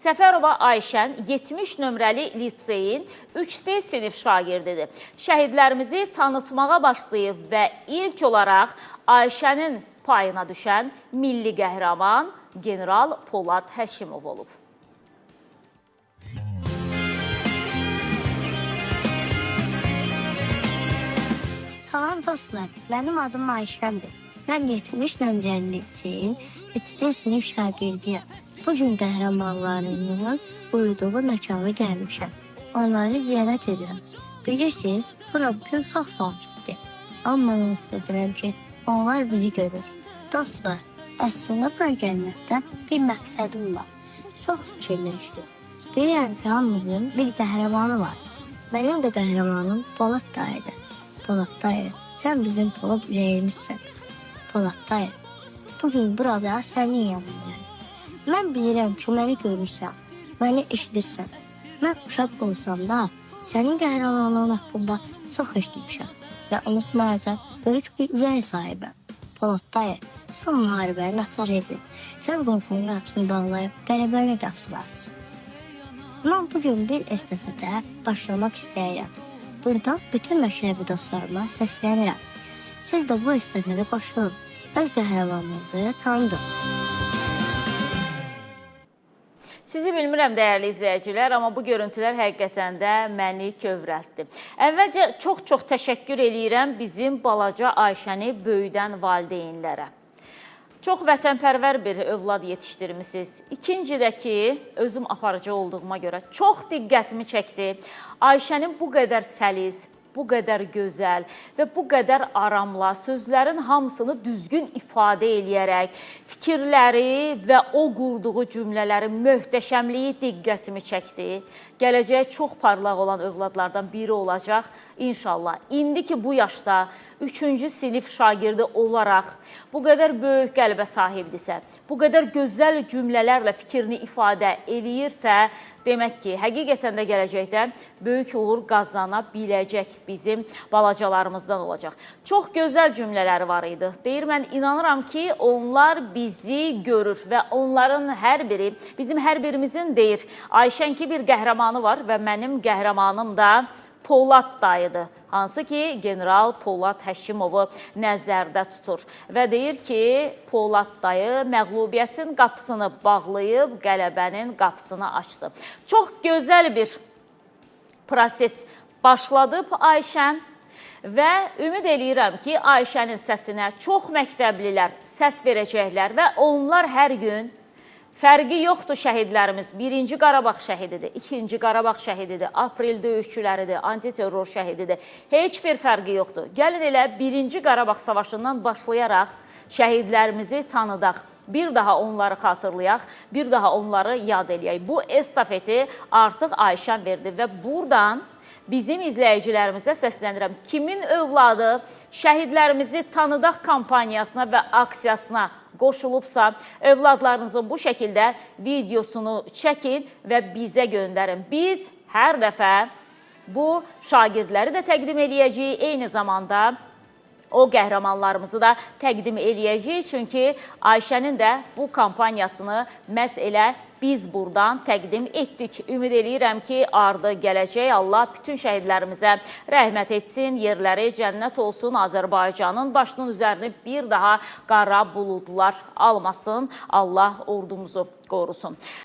Səfərova Ayşən 70 nömrəli liseyin 3D sinif şagirdidir. Şəhidlərimizi tanıtmağa başlayıb və ilk olaraq Ayşənin payına düşən milli qəhrəman General Polad Həşimov olub. Salam dostlar, mənim adım Ayşəndir. Mən 70 nömrəli liseyin 3D sinif şagirdiyəm. Bugün qəhrəmanlarımızın uyuduğu məkana gəlmişəm. Onları ziyarət edirəm. Bilirsiniz, bura bugün sağ-salamaətdir. Amma mən istədirəm ki, onlar bizi görür. Dostlar, əslində bura gəlməkdən bir məqsədim var. Çox fikirləşdim. Bilirəm ki, hamımızın bir qəhrəmanı var. Mənim də qəhrəmanım Polad dayıdır. Polad dayı, sən bizim Polad ürəyimizsən. Polad dayı, bugün burada sənin yanındayım. Mən bilirəm ki, məni görürsən, məni eşidirsən. Mən uşaq olsam da, sənin qəhrəmanlığın haqqında çox eşitmişəm. Və unutmayacaq, böyük bir ürək sahibəm. Polad dayı, sən müharibəni açar edin. Sən qorxunun qapısını bağlayıb, qələbəli qapısılarsın. Mən bugün bir estafetə başlamaq istəyirəm. Buradan bütün məşrəbi dostlarıma səslənirəm. Siz də bu estafetə qoşulun. Öz qəhrəmanınızı tanıdın. Sizi bilmirəm, dəyərli izləyicilər, amma bu görüntülər həqiqətən də məni kövrəltdi. Əvvəlcə çox təşəkkür eləyirəm bizim balaca Ayşəni böyüdən valideynlərə. Çox vətənpərvər bir övlad yetişdirmişsiniz. İkinci də ki, özüm aparıcı olduğuma görə çox diqqətimi çəkdi. Ayşənin bu qədər səlis, bu qədər gözəl və bu qədər aramla sözlərin hamısını düzgün ifadə eləyərək, fikirləri və o qurduğu cümlələrin möhtəşəmliyi diqqətimi çəkdi. Gələcəyə çox parlaq olan övladlardan biri olacaq inşallah. İndi ki, bu yaşda 3-cü sinif şagirdi olaraq bu qədər böyük qəlbə sahibdirsə, bu qədər gözəl cümlələrlə fikrini ifadə eləyirsə, demək ki, həqiqətən də gələcəkdə böyük uğur qazana biləcək bizim balacalarımızdan olacaq. Çox gözəl cümlələri var idi. Deyir, mən inanıram ki, onlar bizi görür və onların hər biri, bizim hər birimizin deyir, Ayşən ki, bir qəhrəmanı var və mənim qəhrəmanım da Polad dayıdır. Hansı ki, General Polad Həşimovu nəzərdə tutur. Və deyir ki, Polad dayı məğlubiyyətin qapısını bağlayıb, qələbənin qapısını açdı. Çox gözəl bir proses başladıb Ayşən və ümid eləyirəm ki, Ayşənin səsinə çox məktəblilər səs verəcəklər və onlar hər gün fərqi yoxdur şəhidlərimiz. 1-ci Qarabağ şəhididir, 2-ci Qarabağ şəhididir, aprel döyüşçüləridir, antiterror şəhididir. Heç bir fərqi yoxdur. Gəlin elə 1-ci Qarabağ savaşından başlayaraq şəhidlərimizi tanıdaq. Bir daha onları xatırlayaq, bir daha onları yad eləyək. Bu estafeti artıq Ayşən verdi və buradan bizim izləyicilərimizə səslənirəm. Kimin övladı şəhidlərimizi tanıdaq kampaniyasına və aksiyasına qoşulubsa, övladlarınızın bu şəkildə videosunu çəkin və bizə göndərin. Biz hər dəfə bu şagirdləri də təqdim eləyəcəyik, eyni zamanda o qəhrəmanlarımızı da təqdim eləyəcəyik. Çünki Ayşənin də bu kampaniyasını məhz elə biz buradan təqdim etdik. Ümid eləyirəm ki, ardı gələcək. Allah bütün şəhidlərimizə rəhmət etsin, yerləri cənnət olsun, Azərbaycanın başının üzərini bir daha qara buludlar almasın. Allah ordumuzu qorusun.